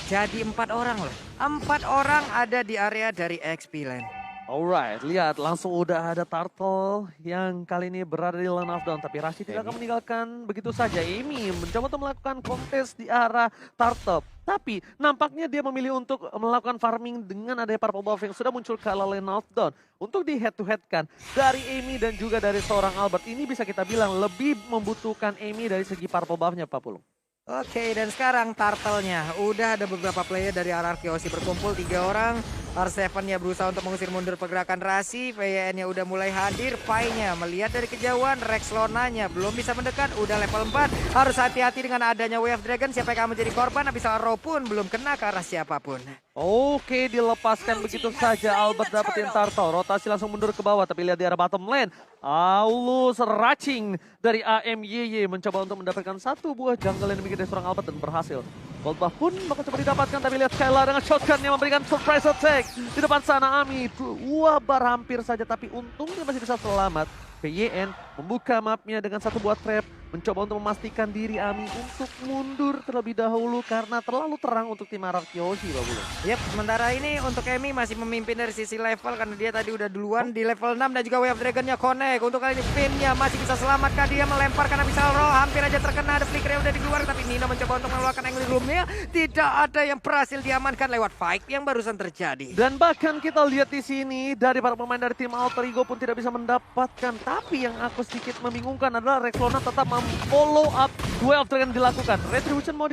Jadi 4 orang loh. 4 orang ada di area dari XP Land. Alright, lihat langsung udah ada Turtle yang kali ini berada di lane of down. Tapi Rashid tidak akan meninggalkan begitu saja. Amy mencoba untuk melakukan kontes di arah Turtle. Tapi nampaknya dia memilih untuk melakukan farming dengan adanya Purple Buff yang sudah muncul ke lane of down. Untuk di head to head kan dari Amy dan juga dari seorang Albert. Ini bisa kita bilang lebih membutuhkan Amy dari segi Purple Buff-nya Pak Pulung. Oke, dan sekarang Turtle-nya. Udah ada beberapa player dari RRQ Osi berkumpul 3 orang. R7-nya berusaha untuk mengusir mundur pergerakan Rasi. VYN-nya udah mulai hadir. Pai-nya melihat dari kejauhan. Rex Lona-nya belum bisa mendekat. Udah level 4. Harus hati-hati dengan adanya Wave Dragon. Siapa yang akan menjadi korban? Abisal Row pun belum kena ke arah siapapun. Oke, dilepaskan begitu saja. Albert dapetin Turtle. Rotasi langsung mundur ke bawah. Tapi lihat di arah bottom lane. Aulus Racing dari AMYY mencoba untuk mendapatkan satu buah jungle yang dimiliki dari seorang Albert dan berhasil. Gold buff pun bakal coba didapatkan, tapi lihat Skylar dengan shotgun yang memberikan surprise attack. Di depan sana Ami, wabar hampir saja, tapi untungnya masih bisa selamat. PYN membuka mapnya dengan satu buah trap, mencoba untuk memastikan diri Ami untuk mundur terlebih dahulu karena terlalu terang untuk tim RRQ Osi, Pak Bulu. Yap, sementara ini untuk Emi masih memimpin dari sisi level karena dia tadi udah duluan di level 6 dan juga Wave Dragon-nya connect. Untuk kali ini Finn-nya masih bisa selamatkan, dia melempar karena bisa roll, hampir aja terkena, ada flicker yang udah di luar, tapi Nino mencoba untuk mengeluarkan angle room-nya. Tidak ada yang berhasil diamankan lewat fight yang barusan terjadi. Dan bahkan kita lihat di sini dari para pemain dari tim Alter Ego pun tidak bisa mendapatkan. Tapi yang aku sedikit membingungkan adalah Rexlona tetap follow up duel yang dilakukan. Retribution mau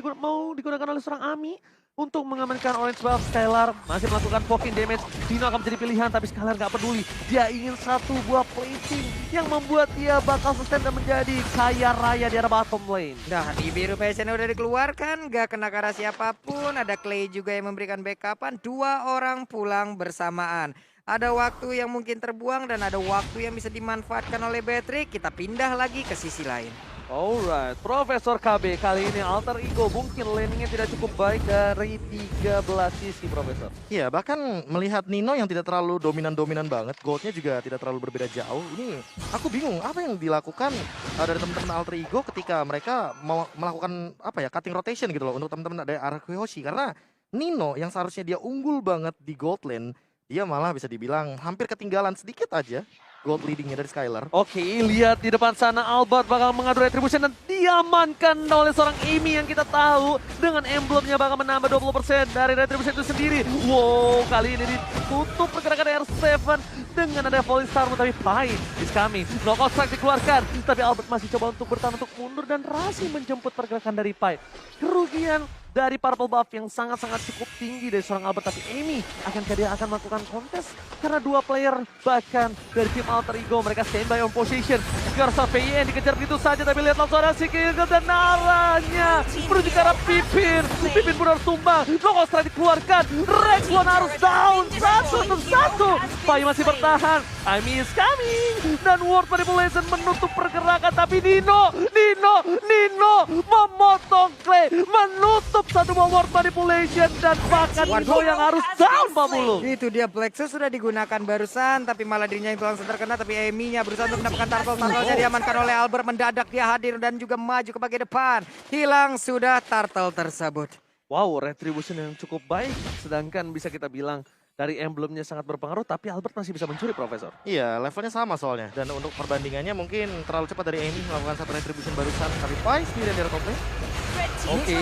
digunakan oleh seorang Ami untuk mengamankan Orange Buff. Skylar masih melakukan poking damage. Dino akan menjadi pilihan, tapi Skylar nggak peduli. Dia ingin satu buah plating yang membuat dia bakal sustain dan menjadi kaya raya di arah bottom lane. Nah, di biru passion udah dikeluarkan, gak kena ke arah siapapun. Ada Clay juga yang memberikan backupan. 2 orang pulang bersamaan. Ada waktu yang mungkin terbuang dan ada waktu yang bisa dimanfaatkan oleh Patrick. Kita pindah lagi ke sisi lain. Alright, Profesor KB kali ini Alter Ego mungkin laningnya tidak cukup baik dari 13 sisi, Profesor. Iya, bahkan melihat Nino yang tidak terlalu dominan-dominan banget, goldnya juga tidak terlalu berbeda jauh. Ini aku bingung apa yang dilakukan dari teman-teman Alter Ego ketika mereka mau melakukan cutting rotation gitu loh untuk teman-teman dari RRQ Hoshi. Karena Nino yang seharusnya dia unggul banget di gold lane, dia malah bisa dibilang hampir ketinggalan sedikit aja gold leadingnya dari Skylar. Oke, lihat di depan sana Albert bakal mengadu retribution dan diamankan oleh seorang Amy yang kita tahu dengan emblemnya bakal menambah 20% dari retribution itu sendiri. Wow, kali ini ditutup pergerakan R7 dengan ada Falling Star, tapi Pai is coming. Knockout strike dikeluarkan, tapi Albert masih coba untuk bertahan untuk mundur dan Rasi menjemput pergerakan dari Pai. Kerugian dari Purple Buff yang sangat-sangat cukup tinggi dari seorang Albert, tapi Amy akankah dia akan melakukan kontes karena 2 player bahkan dari tim Alter Ego mereka standby on position. Garza PYN dikejar begitu saja, tapi lihat langsung ada Sikil dan arahnya menuju ke arah Pipin. Pipin pun harus tumbang, Knockout strike dikeluarkan, Rexlon harus down 1-1. Pai masih bertahan, Amy is coming dan World Manipulation menutup pergerakan, tapi Nino memotong Clay, menutup satu buah World Manipulation dan bahkan Nino yang harus down, Pak Bulu. Itu dia, Plexus sudah digunakan barusan, tapi malah dirinya yang langsung terkena, tapi Amy-nya berusaha untuk mendapatkan Turtle-nya diamankan oleh Albert, mendadak dia hadir dan juga maju ke bagian depan. Hilang sudah Turtle tersebut. Wow, retribution yang cukup baik, sedangkan bisa kita bilang dari emblemnya sangat berpengaruh, tapi Albert masih bisa mencuri, Profesor. Iya, levelnya sama soalnya. Dan untuk perbandingannya mungkin terlalu cepat dari Amy melakukan satu retribution barusan, tapi Pai sendirian di top lane. Oke,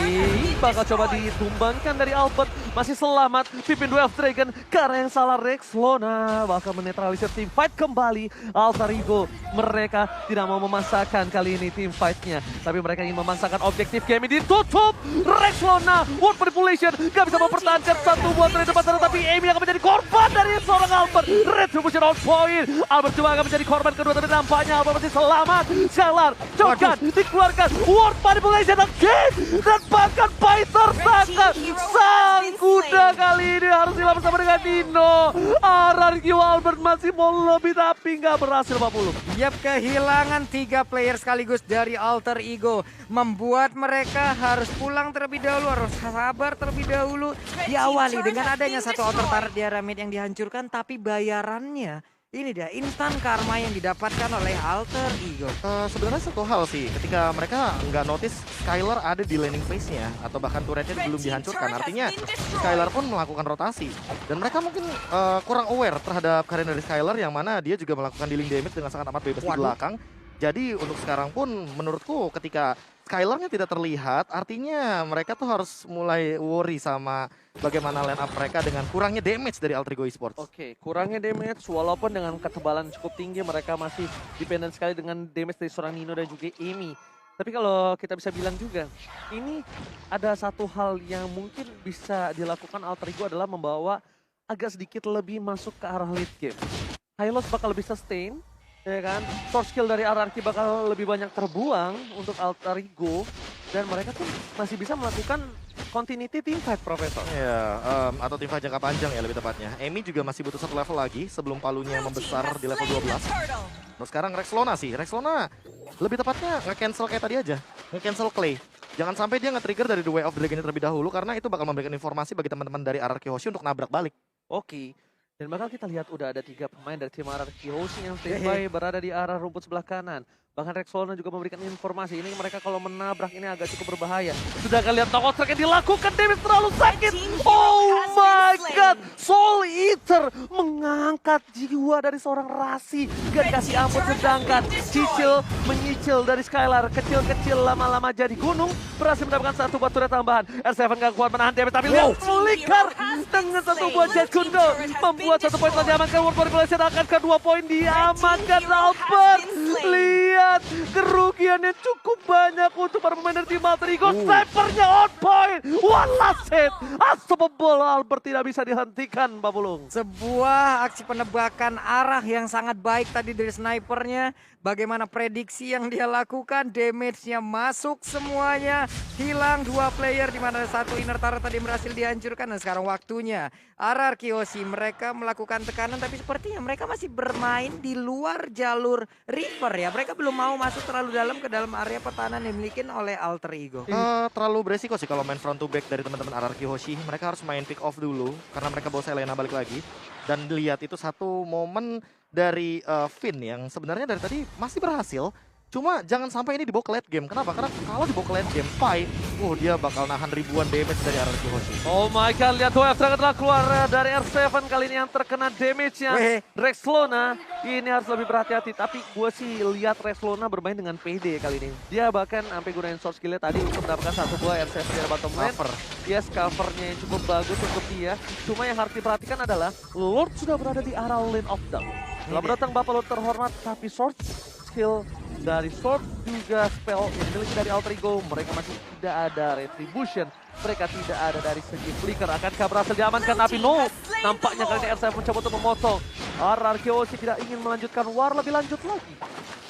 bakal coba ditumbangkan dari Albert. Masih selamat, Pipin Wave Dragon. Karena yang salah Rexlona bakal menetralisir tim fight kembali. Alter Ego, mereka tidak mau memasakkan kali ini tim fightnya. Tapi mereka ingin memasakkan objektif game ini ditutup. Rexlona, World Manipulation, gak bisa mempertahankan satu buat trade depan sana. Tapi Amy akan menjadi korban dari seorang Albert. Retribution on point. Albert juga akan menjadi korban kedua, tapi nampaknya Albert masih selamat. Skylar, Jokan, dikeluarkan. World Manipulation again. Dan bahkan Pai tersangka. Sang kuda kali ini harus hilang bersama dengan Nino. RRQ Albert masih mau lebih tapi nggak berhasil, Pak Pulung. Yap, kehilangan 3 player sekaligus dari Alter Ego membuat mereka harus pulang terlebih dahulu, harus sabar terlebih dahulu. Diawali dengan adanya satu outer turret di arah mid yang dihancurkan, tapi bayarannya ini dia instan karma yang didapatkan oleh Alter Ego. Sebenarnya satu hal sih, ketika mereka nggak notice Skylar ada di landing phase-nya atau bahkan turretnya belum dihancurkan, artinya Skylar pun melakukan rotasi dan mereka mungkin kurang aware terhadap karir dari Skylar yang mana dia juga melakukan dealing damage dengan sangat amat bebas di belakang. Jadi untuk sekarang pun menurutku ketika Skylar-nya tidak terlihat, artinya mereka tuh harus mulai worry sama bagaimana line up mereka dengan kurangnya damage dari Alter Ego Esports. Oke, kurangnya damage walaupun dengan ketebalan cukup tinggi mereka masih dependent sekali dengan damage dari seorang Nino dan juga Amy. Tapi kalau kita bisa bilang juga, ini ada satu hal yang mungkin bisa dilakukan Alter Ego adalah membawa agak sedikit lebih masuk ke arah late game. Hylos bakal lebih sustain, ya kan? Source skill dari RRQ bakal lebih banyak terbuang untuk Alter Ego dan mereka tuh masih bisa melakukan continuity team fight, Profesor. Ya, atau tim fight jangka panjang ya lebih tepatnya. Amy juga masih butuh satu level lagi sebelum palunya membesar di level 12. Nah sekarang Rexlona sih, Rexlona lebih tepatnya nge-cancel kayak tadi aja, nge-cancel Clay. Jangan sampai dia nge-trigger dari The Way of Dragon terlebih dahulu karena itu bakal memberikan informasi bagi teman-teman dari RRQ Hoshi untuk nabrak balik. Oke. Dan bakal kita lihat udah ada 3 pemain dari tim RRQ Hoshi yang standby berada di arah rumput sebelah kanan. Bahkan Rexlona juga memberikan informasi, ini mereka kalau menabrak ini agak cukup berbahaya. Sudah kalian Tokyo Strike yang dilakukan, damage terlalu sakit. Oh my god, Soul Eater mengangkat jiwa dari seorang Rasi. Gak dikasih ampun, sedangkan Cicil menyicil dari Skylar. Kecil-kecil lama-lama jadi gunung, berhasil mendapatkan satu buah turret tambahan. R7 gak kuat menahan damage, tapi lihat Flicker dengan satu buah Jet Kundo. Membuat 1 poin telah diamankan, World Manipulation akan ke 2 poin diamankan Albert. Lihat kerugiannya cukup banyak untuk para pemain dari tim Alter Ego. Snipernya on point. One last hit. Unstoppable. Albert tidak bisa dihentikan, Pak Pulung. Sebuah aksi penebakan arah yang sangat baik tadi dari snipernya. Bagaimana prediksi yang dia lakukan, damage-nya masuk semuanya. Hilang 2 player di mana satu inner turret tadi berhasil dihancurkan. Dan sekarang waktunya RRQ Hoshi mereka melakukan tekanan, tapi sepertinya mereka masih bermain di luar jalur river ya. Mereka belum mau masuk terlalu dalam ke dalam area pertahanan yang dimiliki oleh Alter Ego. Terlalu beresiko sih kalau main front to back dari teman-teman RRQ Hoshi. Mereka harus main pick off dulu karena mereka bawa Selena balik lagi. Dan lihat itu satu momen dari Finn yang sebenarnya dari tadi masih berhasil. Cuma jangan sampai ini dibawa ke late game. Kenapa? Karena kalau dibawa ke late game fight, dia bakal nahan ribuan damage dari RRQ Hoshi. Oh my god, lihat Wave Dragon telah keluar dari R7 kali ini yang terkena damage-nya. Rexlona ini harus lebih berhati-hati. Tapi gue sih lihat Rexlona bermain dengan PD kali ini. Dia bahkan sampai gunain source skill-nya tadi untuk mendapatkan satu buah R7 dari bottom lane. Yes, covernya yang cukup bagus untuk dia. Cuma yang harus diperhatikan adalah Lord sudah berada di arah lane of down. Setelah datang Bapak Lord terhormat, tapi source skill dari Sword juga spell yang dimiliki dari Alter Ego, mereka masih tidak ada retribution, mereka tidak ada dari segi flicker. Akankah berhasil diamankan? Tapi no, nampaknya kali ini R7 mencoba untuk memotong. RRQ Hoshi tidak ingin melanjutkan war lebih lanjut lagi.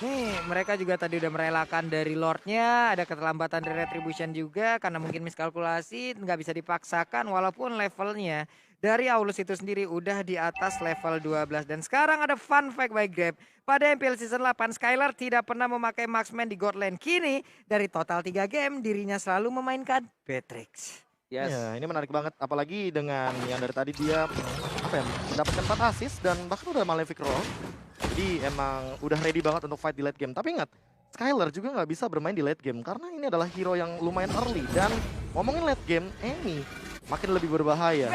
Nih, mereka juga tadi udah merelakan dari Lordnya, ada keterlambatan dari retribution juga karena mungkin miskalkulasi, nggak bisa dipaksakan walaupun levelnya dari Aulus itu sendiri udah di atas level 12. Dan sekarang ada fun fact by Grab. Pada MPL Season 8, Skylar tidak pernah memakai marksman di God Lane. Kini, dari total 3 game, dirinya selalu memainkan Beatrix. Yes. Ya, ini menarik banget. Apalagi dengan yang dari tadi dia mendapatkan 4 assist dan bahkan udah Malefic Roll. Jadi emang udah ready banget untuk fight di late game. Tapi ingat, Skylar juga nggak bisa bermain di late game karena ini adalah hero yang lumayan early. Dan ngomongin late game, Amy makin lebih berbahaya.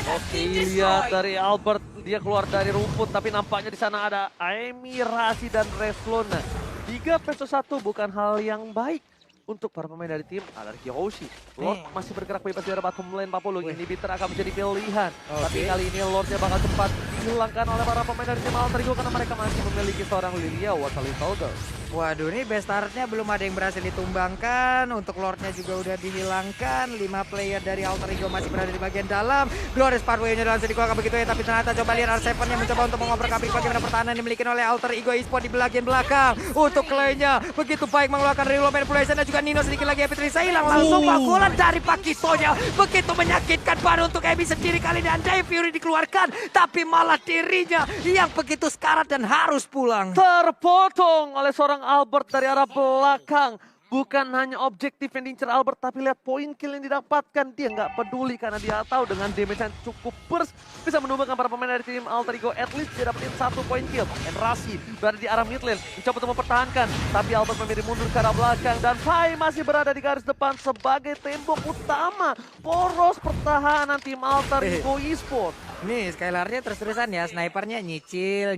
Oke, lihat dari Albert, dia keluar dari rumput, tapi nampaknya di sana ada Amy, Rasi, dan Rexlona. 3 versus 1 bukan hal yang baik untuk para pemain dari tim RRQ Hoshi. Lord masih bergerak bebas di arah bottom lane, Pak Pulung. Inhibitor akan menjadi pilihan. Tapi kali ini Lordnya bakal cepat dihilangkan oleh para pemain dari tim Alter Ego karena mereka masih memiliki seorang Lilia What a Little Girl. Waduh, ini best startnya belum ada yang berhasil ditumbangkan. Untuk Lordnya juga udah dihilangkan. 5 player dari Alter Ego masih berada di bagian dalam. Glorious Pathway-nya langsung dikeluarkan begitu ya. Tapi ternyata coba lihat R7 yang mencoba untuk mengoper-kapik bagaimana pertahanan yang dimiliki oleh Alter Ego Esports di bagian belakang. Untuk Clay-nya begitu baik mengeluarkan real manipulation dan juga Nino sedikit lagi Epi Trisa hilang. Langsung pukulan dari Pakitonya. Begitu menyakitkan baru untuk Ebi sendiri kali ini. Andai Fury dikeluarkan. Tapi malah dirinya yang begitu sekarat dan harus pulang. Terpotong oleh seorang Albert dari arah belakang. Bukan hanya objektif yang diincar Albert, tapi lihat poin kill yang didapatkan. Dia nggak peduli karena dia tahu dengan damage yang cukup burst bisa menumbangkan para pemain dari tim Alter Ego. At least dia dapetin 1 poin kill. And Rasi berada di arah mid lane, mencoba untuk mempertahankan. Tapi Albert memilih mundur ke arah belakang. Dan Pai masih berada di garis depan sebagai tembok utama poros pertahanan tim Alter Ego Esports. Nih Skylarnya terus-terusan ya, snipernya nyicil.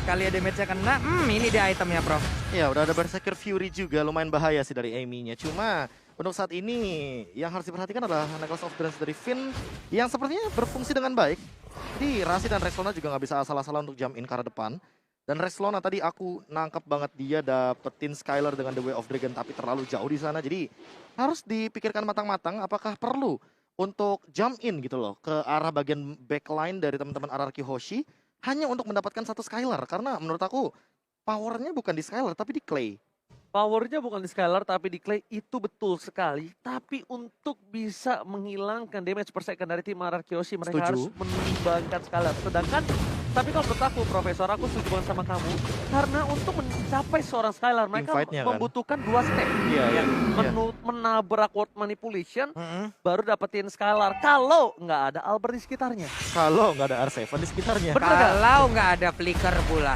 Kali ya damage-nya kena, ini dia itemnya Prof. Ya udah ada Berserker Fury juga, lumayan bahaya sih dari Amy-nya. Cuma untuk saat ini yang harus diperhatikan adalah Necklace of Dreams dari Finn yang sepertinya berfungsi dengan baik. Jadi Rasi dan Rexlona juga nggak bisa asal-asalan untuk jump in ke arah depan. Dan Rexlona tadi aku nangkep banget dia dapetin Skylar dengan The Way of Dragon tapi terlalu jauh di sana. Jadi harus dipikirkan matang-matang apakah perlu untuk jump in gitu loh ke arah bagian backline dari teman-teman RRQ Hoshi hanya untuk mendapatkan 1 Skylar. Karena menurut aku powernya bukan di Skylar tapi di Clay. Powernya bukan di Skylar tapi di Clay, itu betul sekali. Tapi untuk bisa menghilangkan damage per second dari tim RRQ Hoshi mereka Setuju. harus menimbangkan Skylar. Sedangkan tapi kalau menurut aku Profesor, aku setuju banget sama kamu. Karena untuk mencapai seorang Skylar mereka Teamfight-nya kan? membutuhkan 2 step. Iya, iya. Menabrak word manipulation baru dapetin Skylar. Kalau nggak ada Albert di sekitarnya. Kalau nggak ada R7 di sekitarnya. Bener nggak? Kalau nggak ada flicker pula.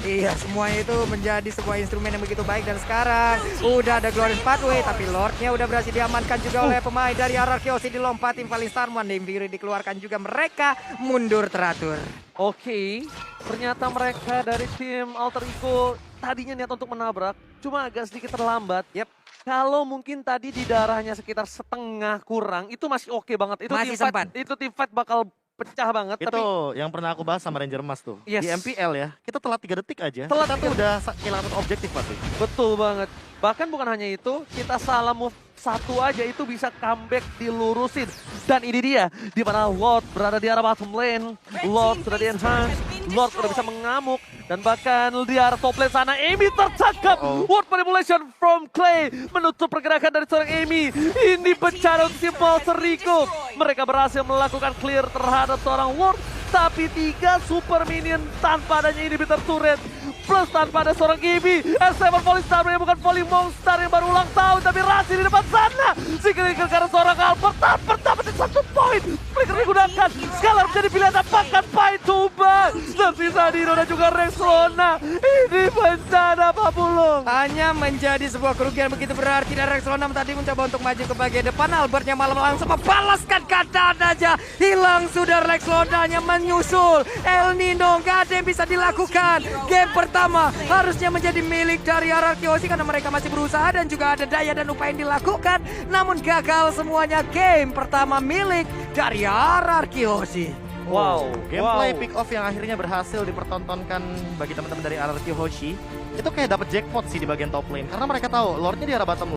Iya, semuanya itu menjadi sebuah instrumen yang begitu baik. Dan sekarang udah ada Glorious Pathway, tapi Lordnya udah berhasil diamankan juga oleh pemain dari RRQ Hoshi. Dilompatin paling Starman, Dame Fury dikeluarkan juga, mereka mundur teratur. Oke, ternyata mereka dari tim Alter Ego tadinya niat untuk menabrak, cuma agak sedikit terlambat. Yep. Kalau mungkin tadi di darahnya sekitar setengah kurang, itu masih oke banget. Itu Masih team fight, sempat. itu team fight bakal pecah banget. Itu Tapi yang pernah aku bahas sama Ranger Mas tuh. Yes. Di MPL ya, kita telat 3 detik aja. Telat Kita tuh 3 udah kehilangan objektif pasti. betul banget. Bahkan bukan hanya itu, kita salah move 1 aja itu bisa comeback dilurusin. Dan ini dia, di mana Lord berada di arah bottom lane. Lord sudah di-enhance, Lord sudah bisa mengamuk. Dan bahkan di arah top lane sana, Amy tercakap. Word manipulation from Clay menutup pergerakan dari seorang Amy. Ini bencana untuk tim Alter Ego. Mereka berhasil melakukan clear terhadap seorang Word. Tapi 3 super minion tanpa adanya inhibitor turret. Plus tanpa ada seorang Gibi. S7 Volley Star yang bukan Volley Monster yang baru ulang tahun. Tapi Rasi di depan sana. Si Krieger karena seorang Albert dapetin 1 poin. Krieger digunakan. Skylar menjadi pilihan apakah Pai tumbang. Dan sisa Dino dan juga Rexlona. Ini bencana Pak Bulung. Hanya menjadi sebuah kerugian begitu berarti. Dan Rexlona tadi mencoba untuk maju ke bagian depan. Albertnya malah langsung membalaskan keadaan aja. Hilang sudah Rexlonanya menyusul. El Nino gak ada yang bisa dilakukan. Game pertama harusnya menjadi milik dari RRQ Hoshi karena mereka masih berusaha dan juga ada daya dan upaya yang dilakukan. Namun gagal semuanya. Game pertama milik dari RRQ Hoshi. Wow. Gameplay pick off yang akhirnya berhasil dipertontonkan bagi teman-teman dari RRQ Hoshi. Itu kayak dapat jackpot sih di bagian top lane. Karena mereka tahu Lordnya di arah bottom